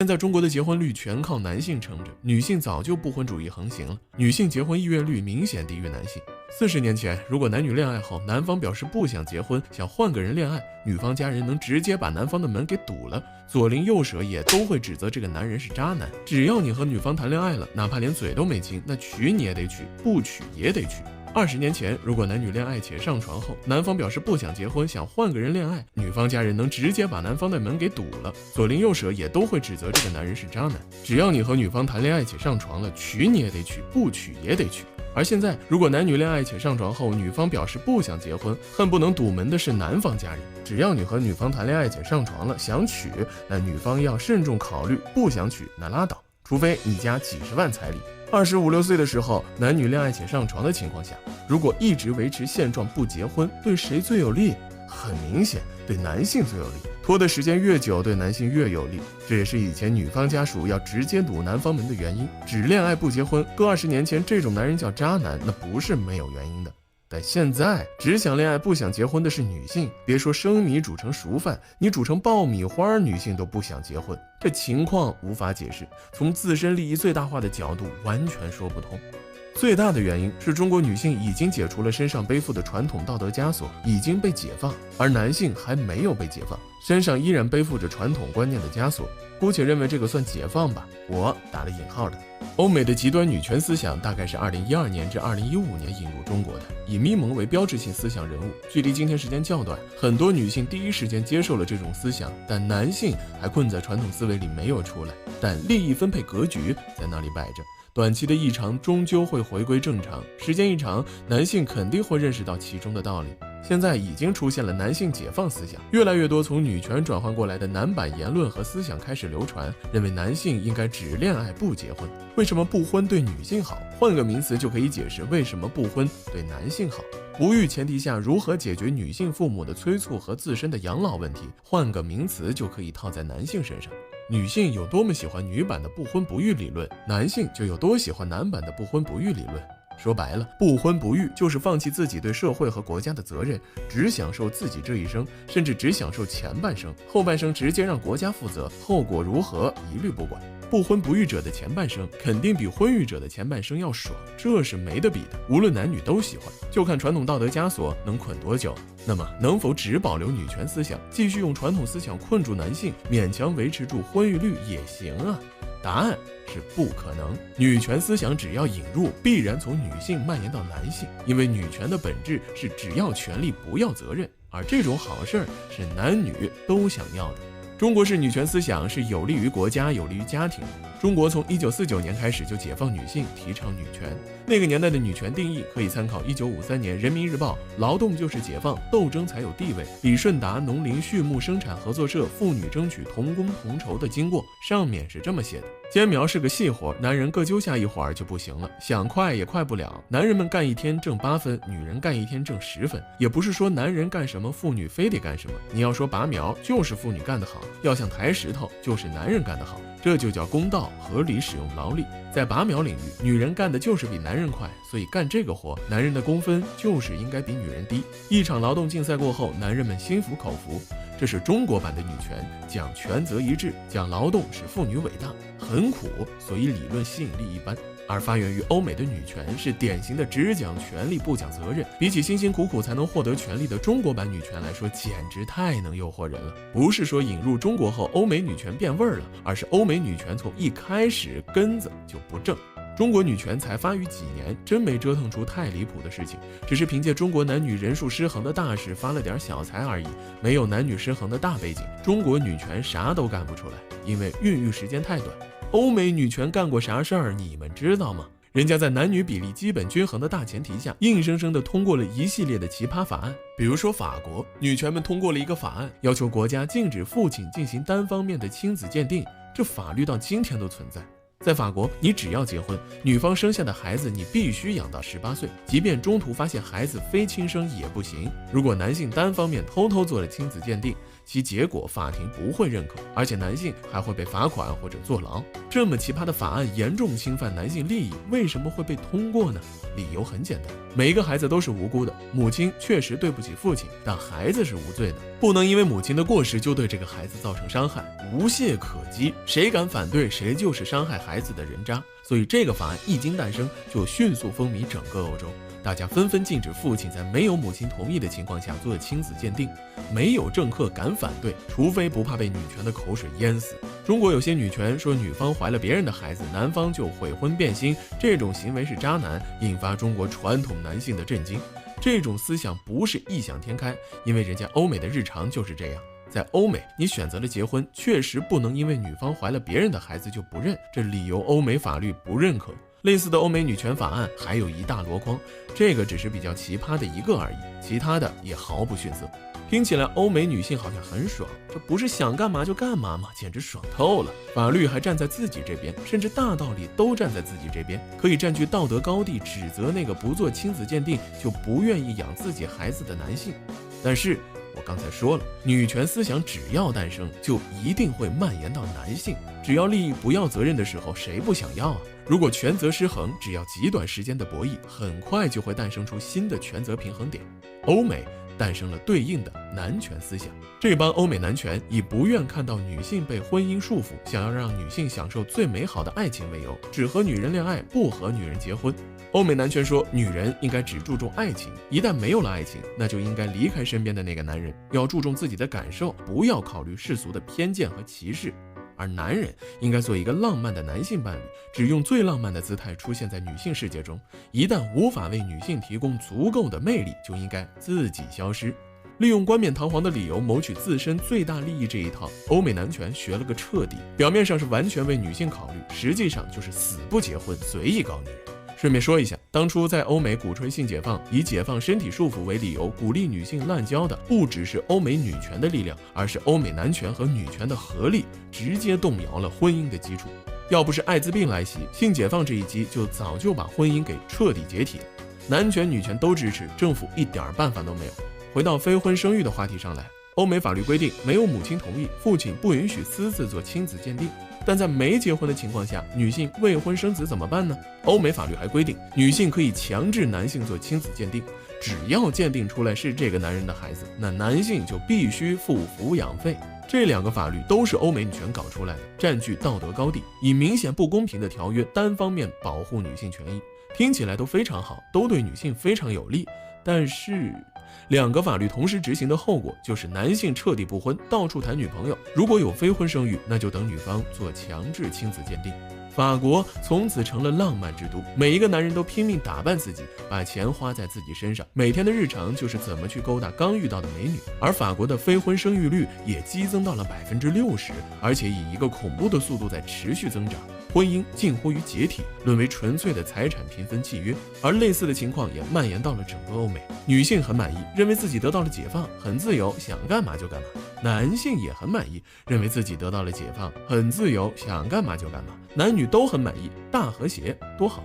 现在中国的结婚率全靠男性撑着，女性早就不婚主义横行了，女性结婚意愿率明显低于男性。40年前，如果男女恋爱后，男方表示不想结婚，想换个人恋爱，女方家人能直接把男方的门给堵了，左邻右舍也都会指责这个男人是渣男。只要你和女方谈恋爱了，哪怕连嘴都没亲，那娶你也得娶，不娶也得娶。20年前，如果男女恋爱且上床后，男方表示不想结婚，想换个人恋爱，女方家人能直接把男方的门给堵了，左邻右舍也都会指责这个男人是渣男。只要你和女方谈恋爱且上床了，娶你也得娶，不娶也得娶。而现在，如果男女恋爱且上床后，女方表示不想结婚，恨不能堵门的是男方家人。只要你和女方谈恋爱且上床了，想娶，那女方要慎重考虑，不想娶那拉倒，除非你家几十万彩礼。25、26岁的时候，男女恋爱且上床的情况下，如果一直维持现状不结婚，对谁最有利？很明显，对男性最有利。拖的时间越久，对男性越有利。这也是以前女方家属要直接堵男方门的原因。只恋爱不结婚，搁20年前，这种男人叫渣男，那不是没有原因的。但现在只想恋爱不想结婚的是女性，别说生米煮成熟饭，你煮成爆米花，女性都不想结婚，这情况无法解释，从自身利益最大化的角度完全说不通。最大的原因是中国女性已经解除了身上背负的传统道德枷锁，已经被解放，而男性还没有被解放，身上依然背负着传统观念的枷锁。姑且认为这个算解放吧，我打了引号的。欧美的极端女权思想大概是2012年至2015年引入中国的，以咪蒙为标志性思想人物。距离今天时间较短，很多女性第一时间接受了这种思想，但男性还困在传统思维里没有出来。但利益分配格局在那里摆着，短期的异常终究会回归正常，时间一长，男性肯定会认识到其中的道理。现在已经出现了男性解放思想，越来越多从女权转换过来的男版言论和思想开始流传，认为男性应该只恋爱不结婚。为什么不婚对女性好？换个名词就可以解释为什么不婚对男性好。不育前提下如何解决女性父母的催促和自身的养老问题？换个名词就可以套在男性身上。女性有多么喜欢女版的不婚不育理论，男性就有多喜欢男版的不婚不育理论。说白了，不婚不育就是放弃自己对社会和国家的责任，只享受自己这一生，甚至只享受前半生，后半生直接让国家负责，后果如何一律不管。不婚不育者的前半生肯定比婚育者的前半生要爽，这是没得比的，无论男女都喜欢，就看传统道德枷锁能捆多久。那么能否只保留女权思想，继续用传统思想困住男性，勉强维持住婚育率也行啊？答案是不可能。女权思想只要引入，必然从女性蔓延到男性，因为女权的本质是只要权利不要责任，而这种好事是男女都想要的。中国式女权思想是有利于国家，有利于家庭。中国从1949年开始就解放女性，提倡女权。那个年代的女权定义可以参考1953年人民日报劳动就是解放，斗争才有地位，李顺达农林畜牧生产合作社妇女争取同工同酬的经过，上面是这么写的：煎苗是个细活，男人各揪下一会儿就不行了，想快也快不了，男人们干一天挣8分，女人干一天挣10分。也不是说男人干什么妇女非得干什么，你要说拔苗就是妇女干得好，要想抬石头就是男人干得好，这就叫公道，合理使用劳力。在拔苗领域，女人干的就是比男人快，所以干这个活，男人的工分就是应该比女人低。一场劳动竞赛过后，男人们心服口服。这是中国版的女权，讲权责一致，讲劳动使妇女伟大，很苦，所以理论吸引力一般。而发源于欧美的女权是典型的只讲权利不讲责任，比起辛辛苦苦才能获得权利的中国版女权来说，简直太能诱惑人了。不是说引入中国后欧美女权变味儿了，而是欧美女权从一开始根子就不正。中国女权才发育几年，真没折腾出太离谱的事情，只是凭借中国男女人数失衡的大事发了点小财而已，没有男女失衡的大背景，中国女权啥都干不出来，因为孕育时间太短。欧美女权干过啥事儿，你们知道吗？人家在男女比例基本均衡的大前提下，硬生生地通过了一系列的奇葩法案。比如说法国，女权们通过了一个法案，要求国家禁止父亲进行单方面的亲子鉴定，这法律到今天都存在。在法国，你只要结婚，女方生下的孩子你必须养到18岁，即便中途发现孩子非亲生也不行。如果男性单方面偷偷做了亲子鉴定，其结果法庭不会认可，而且男性还会被罚款或者坐牢。这么奇葩的法案严重侵犯男性利益，为什么会被通过呢？理由很简单，每一个孩子都是无辜的，母亲确实对不起父亲，但孩子是无罪的，不能因为母亲的过失就对这个孩子造成伤害，无懈可击，谁敢反对谁就是伤害孩子的人渣。所以这个法案一经诞生，就迅速风靡整个欧洲，大家纷纷禁止父亲在没有母亲同意的情况下做亲子鉴定，没有政客敢反对，除非不怕被女权的口水淹死。中国有些女权说女方怀了别人的孩子，男方就悔婚变心，这种行为是渣男，引发中国传统男性的震惊。这种思想不是异想天开，因为人家欧美的日常就是这样。在欧美，你选择了结婚，确实不能因为女方怀了别人的孩子就不认，这理由欧美法律不认可。类似的欧美女权法案还有一大箩筐，这个只是比较奇葩的一个而已，其他的也毫不逊色。听起来欧美女性好像很爽，这不是想干嘛就干嘛吗？简直爽透了。法律还站在自己这边，甚至大道理都站在自己这边，可以占据道德高地，指责那个不做亲子鉴定就不愿意养自己孩子的男性。但是我刚才说了，女权思想只要诞生，就一定会蔓延到男性。只要利益不要责任的时候，谁不想要啊？如果权责失衡，只要极短时间的博弈，很快就会诞生出新的权责平衡点。欧美诞生了对应的男权思想，这帮欧美男权以不愿看到女性被婚姻束缚，想要让女性享受最美好的爱情为由，只和女人恋爱，不和女人结婚。欧美男权说，女人应该只注重爱情，一旦没有了爱情，那就应该离开身边的那个男人，要注重自己的感受，不要考虑世俗的偏见和歧视。而男人应该做一个浪漫的男性伴侣，只用最浪漫的姿态出现在女性世界中，一旦无法为女性提供足够的魅力，就应该自己消失。利用冠冕堂皇的理由谋取自身最大利益这一套，欧美男权学了个彻底，表面上是完全为女性考虑，实际上就是死不结婚，随意搞女人。顺便说一下，当初在欧美鼓吹性解放，以解放身体束缚为理由，鼓励女性滥交的，不只是欧美女权的力量，而是欧美男权和女权的合力，直接动摇了婚姻的基础。要不是艾滋病来袭，性解放这一击就早就把婚姻给彻底解体了。男权女权都支持，政府一点办法都没有。回到非婚生育的话题上来，欧美法律规定，没有母亲同意，父亲不允许私自做亲子鉴定。但在没结婚的情况下，女性未婚生子怎么办呢？欧美法律还规定，女性可以强制男性做亲子鉴定，只要鉴定出来是这个男人的孩子，那男性就必须付抚养费。这两个法律都是欧美女权搞出来的，占据道德高地，以明显不公平的条约单方面保护女性权益，听起来都非常好，都对女性非常有利。但是两个法律同时执行的后果就是男性彻底不婚，到处谈女朋友，如果有非婚生育，那就等女方做强制亲子鉴定。法国从此成了浪漫之都，每一个男人都拼命打扮自己，把钱花在自己身上，每天的日常就是怎么去勾搭刚遇到的美女。而法国的非婚生育率也激增到了60%，而且以一个恐怖的速度在持续增长。婚姻近乎于解体，沦为纯粹的财产平分契约。而类似的情况也蔓延到了整个欧美，女性很满意，认为自己得到了解放，很自由，想干嘛就干嘛；男性也很满意，认为自己得到了解放，很自由，想干嘛就干嘛。男女都很满意，大和谐，多好。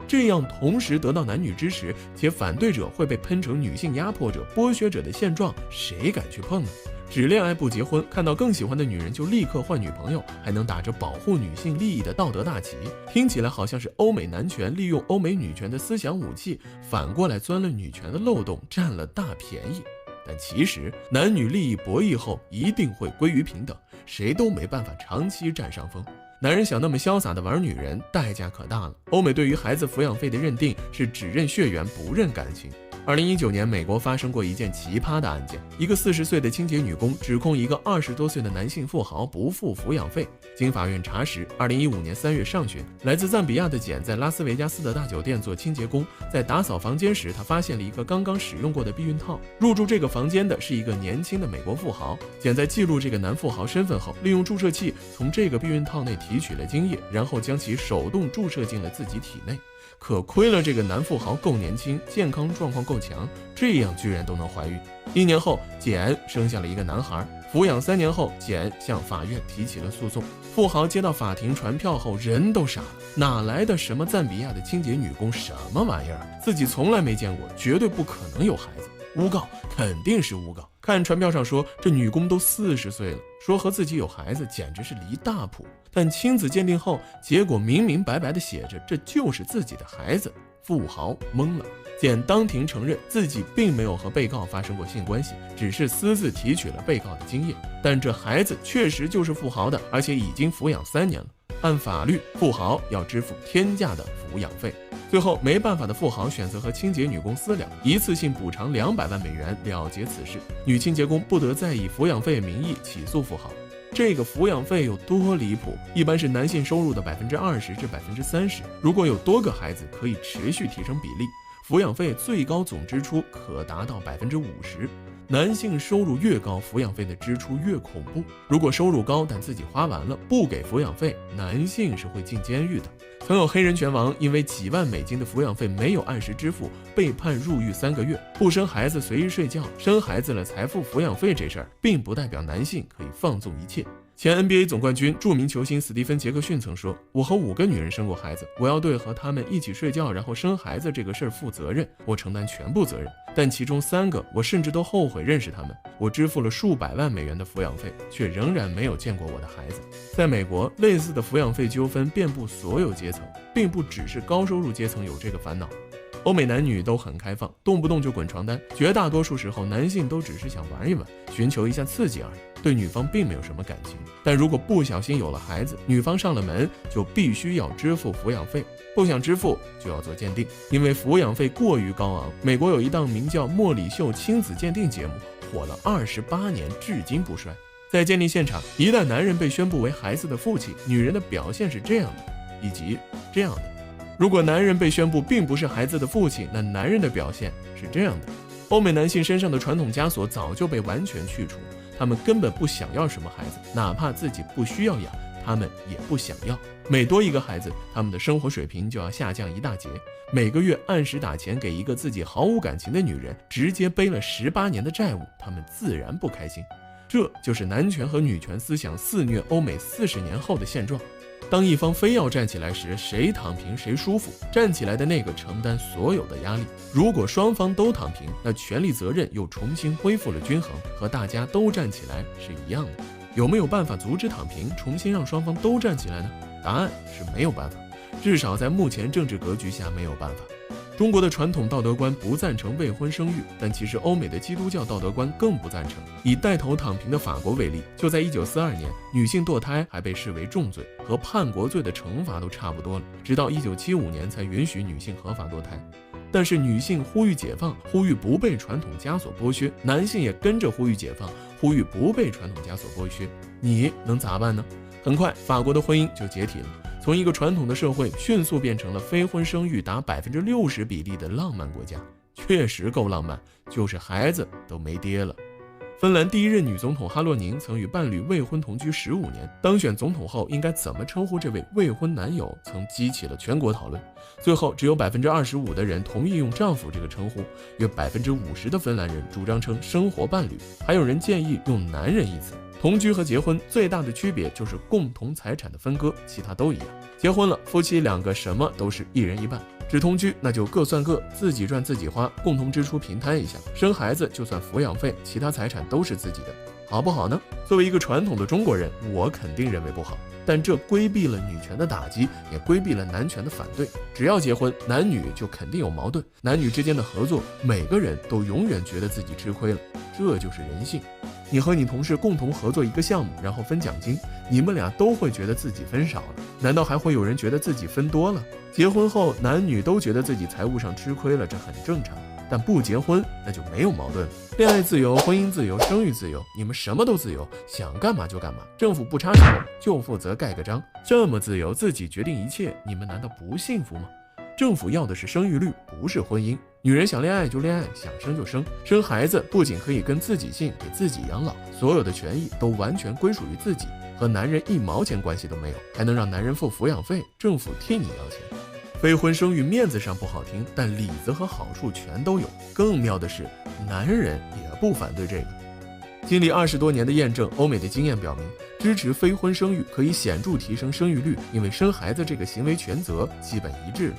这样同时得到男女支持，且反对者会被喷成女性压迫者、剥削者的现状，谁敢去碰呢？只恋爱不结婚，看到更喜欢的女人就立刻换女朋友，还能打着保护女性利益的道德大旗，听起来好像是欧美男权利用欧美女权的思想武器，反过来钻了女权的漏洞，占了大便宜。但其实男女利益博弈后一定会归于平等，谁都没办法长期占上风。男人想那么潇洒的玩女人，代价可大了。欧美对于孩子抚养费的认定是只认血缘不认感情。2019年，美国发生过一件奇葩的案件，一个40岁的清洁女工指控一个20多岁的男性富豪不付抚养费。经法院查实，2015年3月上旬，来自赞比亚的简在拉斯维加斯的大酒店做清洁工，在打扫房间时，他发现了一个刚刚使用过的避孕套。入住这个房间的是一个年轻的美国富豪。简在记录这个男富豪身份后，利用注射器从这个避孕套内提取了精液，然后将其手动注射进了自己体内。可亏了这个男富豪够年轻，健康状况够强，这样居然都能怀孕。1年后，简生下了一个男孩。抚养3年后，简向法院提起了诉讼。富豪接到法庭传票后，人都傻了，哪来的什么赞比亚的清洁女工，什么玩意儿？自己从来没见过，绝对不可能有孩子。诬告肯定是诬告，看传票上说这女工都40岁了，说和自己有孩子简直是离大谱。但亲子鉴定后，结果明明白白的写着这就是自己的孩子。富豪懵了，检当庭承认自己并没有和被告发生过性关系，只是私自提取了被告的精液。但这孩子确实就是富豪的，而且已经抚养3年了。按法律，富豪要支付天价的抚养费。最后没办法的富豪选择和清洁女工私了，一次性补偿200万美元了结此事。女清洁工不得再以抚养费名义起诉富豪。这个抚养费有多离谱？一般是男性收入的20%至30%，如果有多个孩子，可以持续提升比例，抚养费最高总支出可达到50%。男性收入越高，抚养费的支出越恐怖。如果收入高但自己花完了，不给抚养费，男性是会进监狱的。曾有黑人拳王因为几万美金的抚养费没有按时支付，被判入狱3个月。不生孩子随意睡觉，生孩子了才付抚养费这事儿，并不代表男性可以放纵一切。前 NBA 总冠军、著名球星斯蒂芬·杰克逊曾说：“我和5个女人生过孩子，我要对和她们一起睡觉然后生孩子这个事儿负责任，我承担全部责任。但其中3个，我甚至都后悔认识他们。我支付了数百万美元的抚养费，却仍然没有见过我的孩子。”在美国，类似的抚养费纠纷遍布所有阶层，并不只是高收入阶层有这个烦恼。欧美男女都很开放，动不动就滚床单，绝大多数时候男性都只是想玩一玩，寻求一下刺激而已，对女方并没有什么感情。但如果不小心有了孩子，女方上了门，就必须要支付抚养费，不想支付就要做鉴定，因为抚养费过于高昂。美国有一档名叫《莫里秀亲子鉴定》节目，火了28年，至今不衰。在鉴定现场，一旦男人被宣布为孩子的父亲，女人的表现是这样的，以及这样的。如果男人被宣布并不是孩子的父亲，那男人的表现是这样的。欧美男性身上的传统枷锁早就被完全去除，他们根本不想要什么孩子，哪怕自己不需要养，他们也不想要。每多一个孩子，他们的生活水平就要下降一大截。每个月按时打钱给一个自己毫无感情的女人，直接背了18年的债务，他们自然不开心。这就是男权和女权思想肆虐欧美40年后的现状。当一方非要站起来时，谁躺平谁舒服，站起来的那个承担所有的压力。如果双方都躺平，那权力责任又重新恢复了均衡，和大家都站起来是一样的。有没有办法阻止躺平，重新让双方都站起来呢？答案是没有办法，至少在目前政治格局下没有办法。中国的传统道德观不赞成未婚生育，但其实欧美的基督教道德观更不赞成。以带头躺平的法国为例，就在1942年，女性堕胎还被视为重罪，和叛国罪的惩罚都差不多了，直到1975年才允许女性合法堕胎。但是女性呼吁解放，呼吁不被传统枷锁剥削，男性也跟着呼吁解放，呼吁不被传统枷锁剥削，你能咋办呢？很快，法国的婚姻就解体了。从一个传统的社会迅速变成了非婚生育达60%比例的浪漫国家，确实够浪漫，就是孩子都没爹了。芬兰第一任女总统哈洛宁曾与伴侣未婚同居15年，当选总统后应该怎么称呼这位未婚男友，曾激起了全国讨论。最后只有25%的人同意用丈夫这个称呼，约50%的芬兰人主张称生活伴侣，还有人建议用男人一词。同居和结婚最大的区别就是共同财产的分割，其他都一样。结婚了，夫妻2个什么都是一人一半；只同居，那就各算各，自己赚自己花，共同支出平摊一下。生孩子就算抚养费，其他财产都是自己的，好不好呢？作为一个传统的中国人，我肯定认为不好。但这规避了女权的打击，也规避了男权的反对。只要结婚，男女就肯定有矛盾，男女之间的合作，每个人都永远觉得自己吃亏了，这就是人性。你和你同事共同合作一个项目，然后分奖金，你们俩都会觉得自己分少了，难道还会有人觉得自己分多了？结婚后，男女都觉得自己财务上吃亏了，这很正常。但不结婚，那就没有矛盾了。恋爱自由、婚姻自由、生育自由，你们什么都自由，想干嘛就干嘛，政府不插手，就负责盖个章。这么自由，自己决定一切，你们难道不幸福吗？政府要的是生育率，不是婚姻。女人想恋爱就恋爱，想生就生。生孩子不仅可以跟自己姓，给自己养老，所有的权益都完全归属于自己，和男人1毛钱关系都没有，还能让男人付抚养费，政府替你要钱。非婚生育面子上不好听，但里子和好处全都有。更妙的是，男人也不反对这个。经历20多年的验证，欧美的经验表明，支持非婚生育可以显著提升生育率，因为生孩子这个行为权责基本一致了。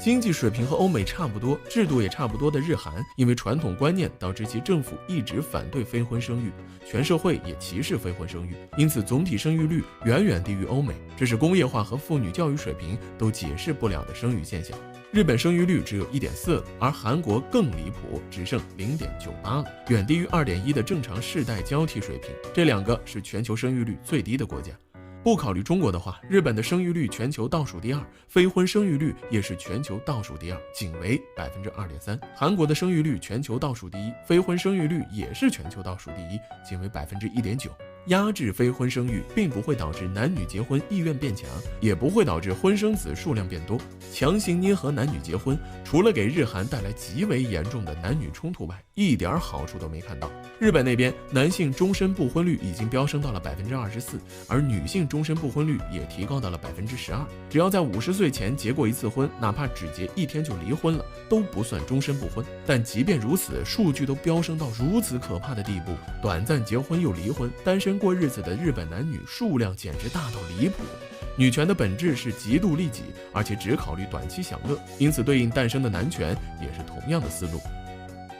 经济水平和欧美差不多，制度也差不多的日韩，因为传统观念导致其政府一直反对非婚生育，全社会也歧视非婚生育，因此总体生育率远远低于欧美，这是工业化和妇女教育水平都解释不了的生育现象。日本生育率只有 1.4 了，而韩国更离谱，只剩 0.98 了，远低于 2.1 的正常世代交替水平。这两个是全球生育率最低的国家。不考虑中国的话，日本的生育率全球倒数第二，非婚生育率也是全球倒数第二，仅为 2.3%。韩国的生育率全球倒数第一，非婚生育率也是全球倒数第一，仅为 1.9%。压制非婚生育并不会导致男女结婚意愿变强，也不会导致婚生子数量变多。强行捏合男女结婚，除了给日韩带来极为严重的男女冲突外，一点好处都没看到。日本那边男性终身不婚率已经飙升到了 24%， 而女性终身不婚率也提高到了 12%。只要在50岁前结过一次婚，哪怕只结1天就离婚了，都不算终身不婚。但即便如此，数据都飙升到如此可怕的地步，短暂结婚又离婚，单身过日子的日本男女数量简直大到离谱。女权的本质是极度利己，而且只考虑短期享乐，因此对应诞生的男权也是同样的思路。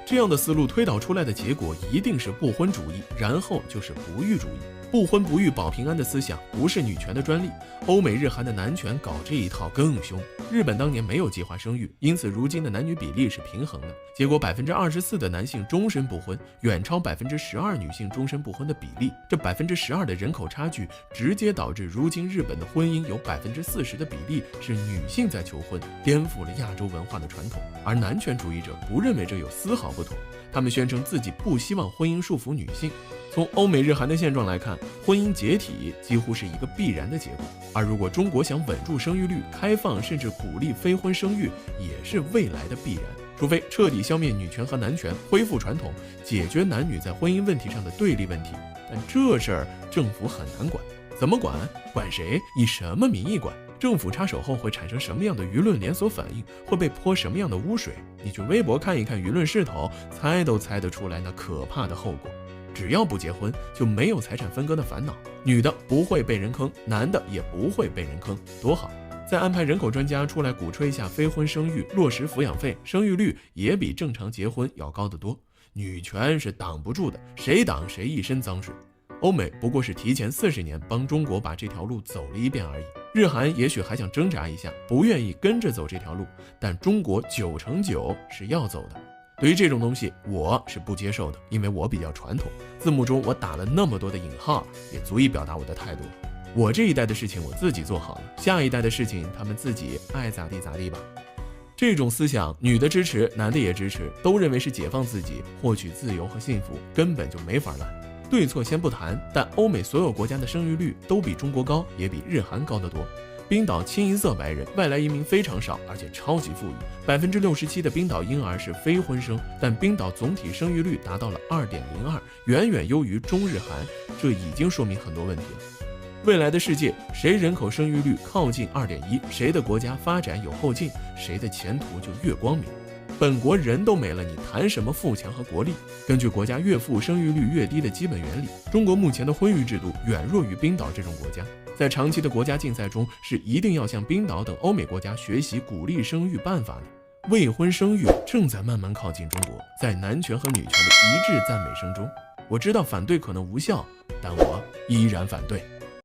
这样的思路推导出来的结果一定是不婚主义，然后就是不育主义。不婚不育保平安的思想不是女权的专利，欧美日韩的男权搞这一套更凶。日本当年没有计划生育，因此如今的男女比例是平衡的，结果 24% 的男性终身不婚，远超 12% 女性终身不婚的比例。这 12% 的人口差距直接导致如今日本的婚姻有 40% 的比例是女性在求婚，颠覆了亚洲文化的传统。而男权主义者不认为这有丝毫不妥，他们宣称自己不希望婚姻束缚女性。从欧美日韩的现状来看，婚姻解体几乎是一个必然的结果，而如果中国想稳住生育率，开放甚至鼓励非婚生育也是未来的必然，除非彻底消灭女权和男权，恢复传统，解决男女在婚姻问题上的对立问题。但这事儿政府很难管，怎么管？管谁？以什么名义管？政府插手后会产生什么样的舆论连锁反应？会被泼什么样的污水？你去微博看一看舆论势头，猜都猜得出来那可怕的后果。只要不结婚，就没有财产分割的烦恼，女的不会被人坑，男的也不会被人坑，多好！再安排人口专家出来鼓吹一下非婚生育，落实抚养费，生育率也比正常结婚要高得多。女权是挡不住的，谁挡谁一身脏水。欧美不过是提前40年帮中国把这条路走了一遍而已，日韩也许还想挣扎一下，不愿意跟着走这条路，但中国9成9是要走的。对于这种东西，我是不接受的，因为我比较传统。字幕中我打了那么多的引号，也足以表达我的态度。我这一代的事情我自己做好了，下一代的事情他们自己爱咋地咋地吧。这种思想，女的支持，男的也支持，都认为是解放自己，获取自由和幸福，根本就没法烂。对错先不谈，但欧美所有国家的生育率都比中国高，也比日韩高得多。冰岛清一色白人，外来移民非常少，而且超级富裕。67%的冰岛婴儿是非婚生，但冰岛总体生育率达到了 2.02， 远远优于中日韩，这已经说明很多问题了。未来的世界，谁人口生育率靠近 2.1， 谁的国家发展有后劲，谁的前途就越光明。本国人都没了，你谈什么富强和国力？根据国家越富生育率越低的基本原理，中国目前的婚育制度远弱于冰岛这种国家。在长期的国家竞赛中，是一定要向冰岛等欧美国家学习鼓励生育办法的。未婚生育正在慢慢靠近中国，在男权和女权的一致赞美声中，我知道反对可能无效，但我依然反对。